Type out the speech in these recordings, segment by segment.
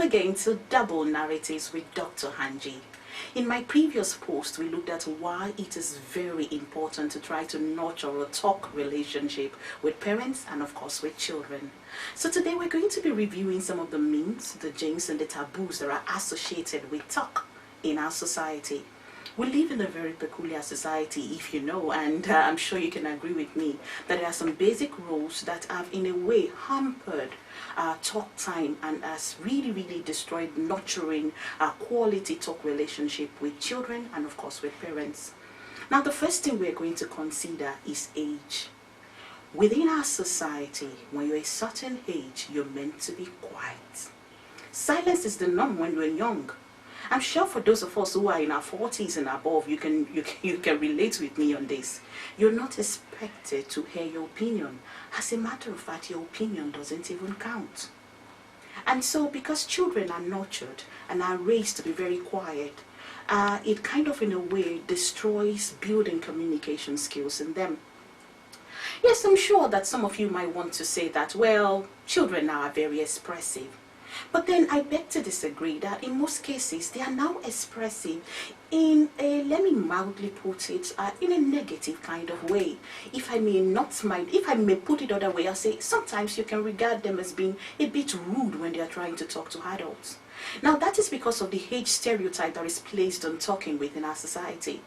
again to Double Narratives with Dr. Hanji. In my previous post, we looked at why it is very important to try to nurture a talk relationship with parents and of course with children. So today we're going to be reviewing some of the myths, the jinx and the taboos that are associated with talk in our society. We live in a very peculiar society, if you know, and I'm sure you can agree with me that there are some basic rules that have in a way hampered our talk time and has really destroyed nurturing a quality talk relationship with children and of course with parents. Now the first thing we're going to consider is age. Within our society, when you're a certain age, you're meant to be quiet. Silence is the norm when you're young. I'm sure for those of us who are in our 40s and above, you can relate with me on this. You're not expected to hear your opinion. As a matter of fact, your opinion doesn't even count. And so because children are nurtured and are raised to be very quiet, it kind of in a way destroys building communication skills in them. Yes, I'm sure that some of you might want to say that, well, children now are very expressive. But then I beg to disagree that in most cases they are now expressive in a, let me mildly put it, in a negative kind of way. If I may put it other way, I'll say sometimes you can regard them as being a bit rude when they are trying to talk to adults. Now that is because of the age stereotype that is placed on talking within our society.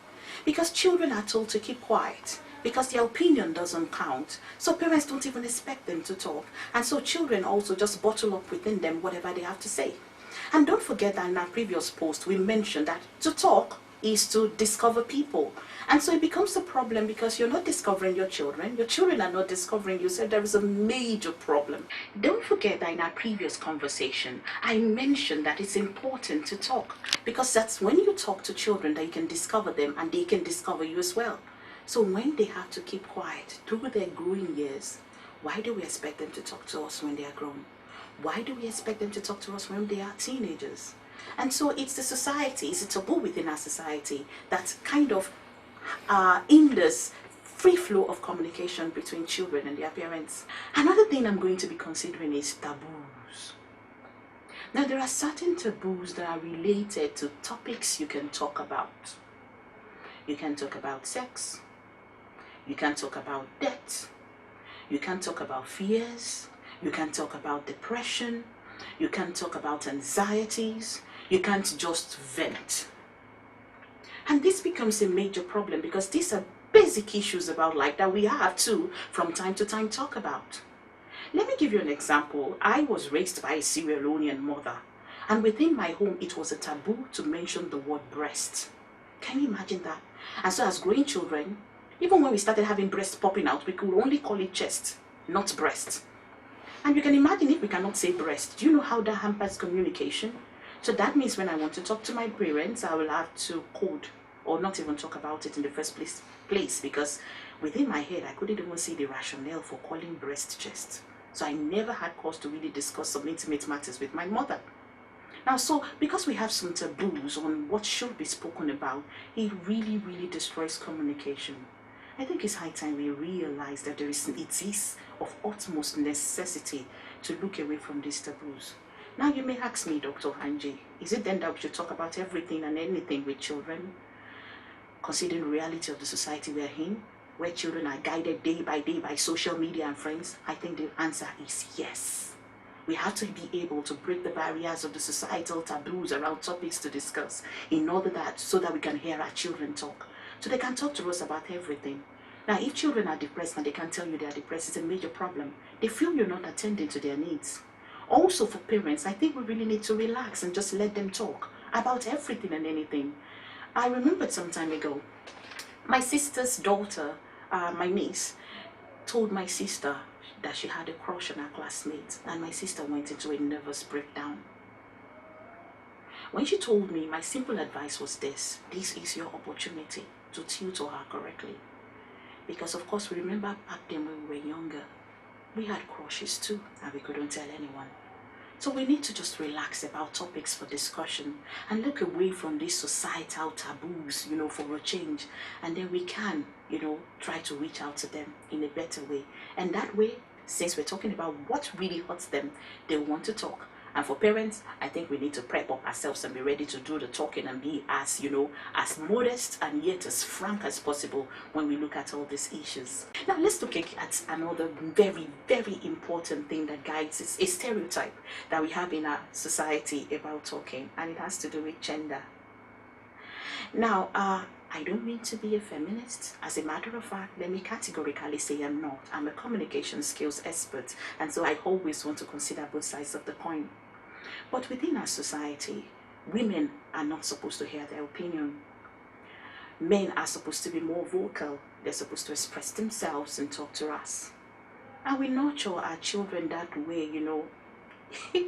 Because children are told to keep quiet, because their opinion doesn't count. So parents don't even expect them to talk. And so children also just bottle up within them whatever they have to say. And don't forget that in our previous post, we mentioned that to talk is to discover people. And so it becomes a problem because you're not discovering your children are not discovering you, so there is a major problem. Don't forget that in our previous conversation, I mentioned that it's important to talk because that's when you talk to children that you can discover them and they can discover you as well. So when they have to keep quiet through their growing years, why do we expect them to talk to us when they are grown? Why do we expect them to talk to us when they are teenagers? And so it's the society, it's a taboo within our society that kind of hinders free flow of communication between children and their parents. Another thing I'm going to be considering is taboos. Now there are certain taboos that are related to topics you can talk about. You can talk about sex. You can talk about death. You can talk about fears. You can talk about depression. You can talk about anxieties. You can't just vent. And this becomes a major problem because these are basic issues about life that we have to, from time to time, talk about. Let me give you an example. I was raised by a Sierra Leonean mother, and within my home, it was a taboo to mention the word breast. Can you imagine that? And so as growing children, even when we started having breasts popping out, we could only call it chest, not breast. And you can imagine if we cannot say breast, do you know how that hampers communication? So that means when I want to talk to my parents, I will have to code or not even talk about it in the first place because within my head, I couldn't even see the rationale for calling breast chest. So I never had cause to really discuss some intimate matters with my mother. Now, so because we have some taboos on what should be spoken about, it really destroys communication. I think it's high time we realize that it is of utmost necessity to look away from these taboos. Now you may ask me, Dr. Hanji, is it then that we should talk about everything and anything with children? Considering the reality of the society we're in, where children are guided day by day by social media and friends, I think the answer is yes. We have to be able to break the barriers of the societal taboos around topics to discuss in order that so that we can hear our children talk. So they can talk to us about everything. Now, if children are depressed and they can't tell you they are depressed, it's a major problem. They feel you're not attending to their needs. Also for parents, I think we really need to relax and just let them talk about everything and anything. I remembered some time ago, my sister's daughter, my niece, told my sister that she had a crush on her classmate, and my sister went into a nervous breakdown. When she told me, my simple advice was this is your opportunity to tutor her correctly. Because of course, we remember back then when we were younger, we had crushes too, and we couldn't tell anyone. So we need to just relax about topics for discussion and look away from these societal taboos, for a change. And then we can, try to reach out to them in a better way. And that way, since we're talking about what really hurts them, they want to talk. And for parents, I think we need to prep up ourselves and be ready to do the talking and be as, as modest and yet as frank as possible when we look at all these issues. Now, let's look at another very, very important thing that guides us, a stereotype that we have in our society about talking, and it has to do with gender. Now, I don't mean to be a feminist. As a matter of fact, let me categorically say I'm not. I'm a communication skills expert, and so I always want to consider both sides of the coin. But within our society, women are not supposed to hear their opinion. Men are supposed to be more vocal. They're supposed to express themselves and talk to us. And we nurture our children that way,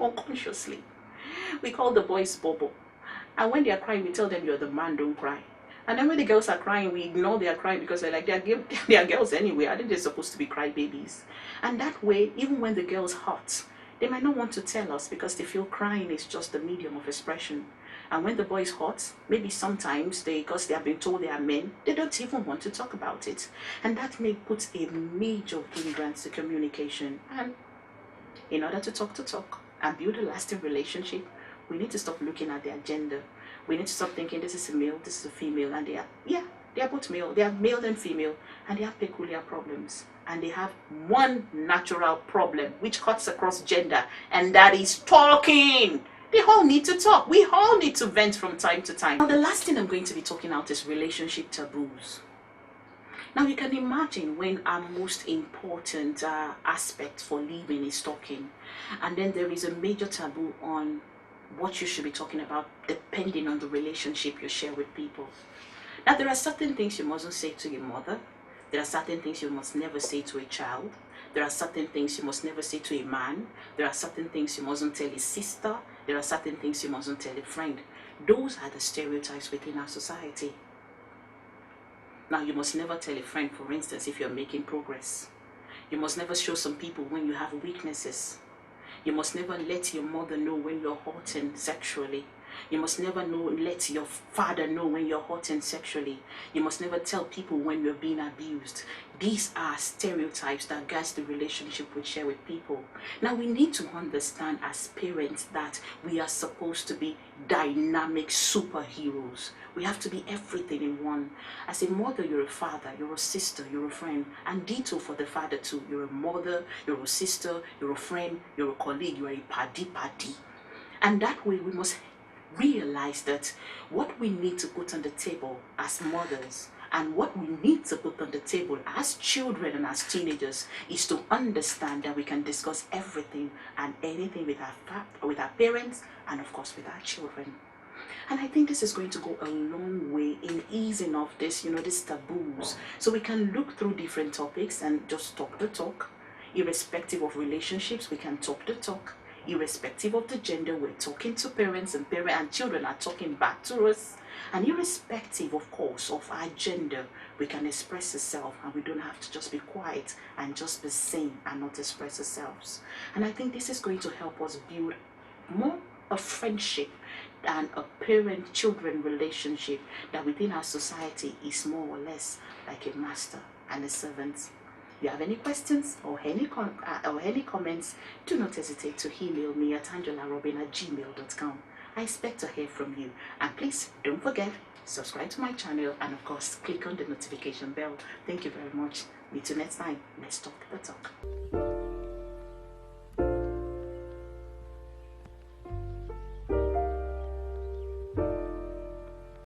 unconsciously. We call the boys Bobo. And when they are crying, we tell them, you're the man, don't cry. And then when the girls are crying, we ignore they are crying because they're like, they are girls anyway. I think they're supposed to be crybabies. And that way, even when the girls hurt, they might not want to tell us because they feel crying is just the medium of expression. And when the boys hurt, maybe sometimes because they have been told they are men, they don't even want to talk about it. And that may put a major hindrance to communication. And in order to talk and build a lasting relationship, we need to stop looking at their gender. We need to stop thinking this is a male, this is a female, and they are both male. They are male and female, and they have peculiar problems. And they have one natural problem which cuts across gender, and that is talking. They all need to talk. We all need to vent from time to time. Now, the last thing I'm going to be talking about is relationship taboos. Now, you can imagine when our most important aspect for living is talking, and then there is a major taboo on what you should be talking about depending on the relationship you share with people. Now, there are certain things you mustn't say to your mother. There are certain things you must never say to a child. There are certain things you must never say to a man. There are certain things you mustn't tell a sister. There are certain things you mustn't tell a friend. Those are the stereotypes within our society. Now, you must never tell a friend, for instance, if you're making progress. You must never show some people when you have weaknesses. You must never let your mother know when you're hurting sexually. You must never let your father know when you're hurting sexually. You must never tell people when you're being abused. These are stereotypes that guide the relationship we share with people. Now, we need to understand as parents that we are supposed to be dynamic superheroes. We have to be everything in one. As a mother, you're a father, you're a sister, you're a friend. And ditto for the father too. You're a mother, you're a sister, you're a friend, you're a colleague, you're a paddy. And that way we must realize that what we need to put on the table as mothers and what we need to put on the table as children and as teenagers is to understand that we can discuss everything and anything with our parents and of course with our children. And I think this is going to go a long way in easing off this, these taboos. So we can look through different topics and just talk the talk. Irrespective of relationships, we can talk the talk. Irrespective of the gender, we're talking to parents and children are talking back to us. And irrespective, of course, of our gender, we can express ourselves and we don't have to just be quiet and just be sane and not express ourselves. And I think this is going to help us build more a friendship than a parent-children relationship that within our society is more or less like a master and a servant. If you have any questions or any comments, do not hesitate to email me at anjolarobin@gmail.com. I expect to hear from you. And please don't forget, subscribe to my channel and of course click on the notification bell. Thank you very much. Meet you next time. Let's talk the talk.